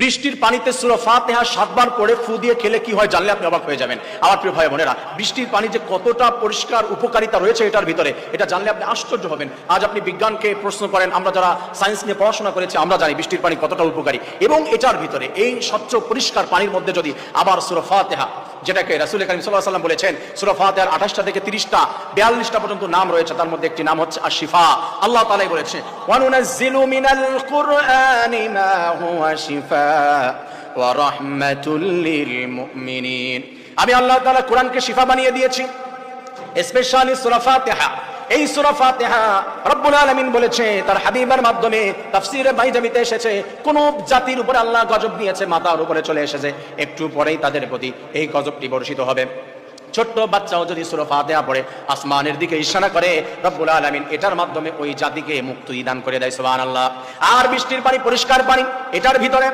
বৃষ্টির পানিতে সূরা ফাতিহা ৭ বার পড়ে ফু দিয়ে খেলে কি হয় জানলে আপনি অবাক হয়ে যাবেন। আমার প্রিয় ভাই বোনেরা, বৃষ্টির পানি যে কতটা পরিষ্কার উপকারিতা রয়েছে এটার ভিতরে, এটা জানলে আপনি আশ্চর্য হবেন। আজ আপনি বিজ্ঞানকে প্রশ্ন করেন, আমরা যারা সায়েন্স নিয়ে পড়াশোনা করেছি আমরা জানি বৃষ্টির পানি কতটা উপকারী। এবং এটার ভিতরে এই স্বচ্ছ পরিষ্কার পানির মধ্যে যদি আবার সূরা ফাতিহা, যেটাকে রাসূল কারীম সাল্লাল্লাহু আলাইহি ওয়াসাল্লাম বলেছেন সূরা ফাতিহার 28টা থেকে 30টা 42টা পর্যন্ত নাম রয়েছে, তার মধ্যে একটি নাম হচ্ছে আশ-শিফা। আল্লাহ তাআলাই বলেছেন ওয়া নুনাজ্জিলু মিনাল কুরআনি মা হুয়া শিফা ওয়া রাহমাতুল লিল মুমিনিন। আমি আল্লাহ তাআলা কোরআনকে শিফা বানিয়ে দিয়েছি, স্পেশালি সূরা ফাতিহা। এই সূরা ফাতিহা রব্বুল আলামিন বলেছে তার হাবিবের মাধ্যমে, তাফসীরে বাইজাবিতে এসেছে, কোন জাতির উপরে আল্লাহ গজব নিয়েছে মাথার উপরে চলে এসেছে, একটু পরেই তাদের প্রতি এই গজবটি বর্ষিত হবে। ছোট্ট বাচ্চাও যদি সূরা ফাতিহা পড়ে আসমানের দিকে ইশারা করে, রব্বুল আলামিন এটার মাধ্যমে ওই জাতিকে মুক্তি দান করে দেয়। সুবহানাল্লাহ। আর বৃষ্টির পানি পরিষ্কার পানি, এটার ভিতরে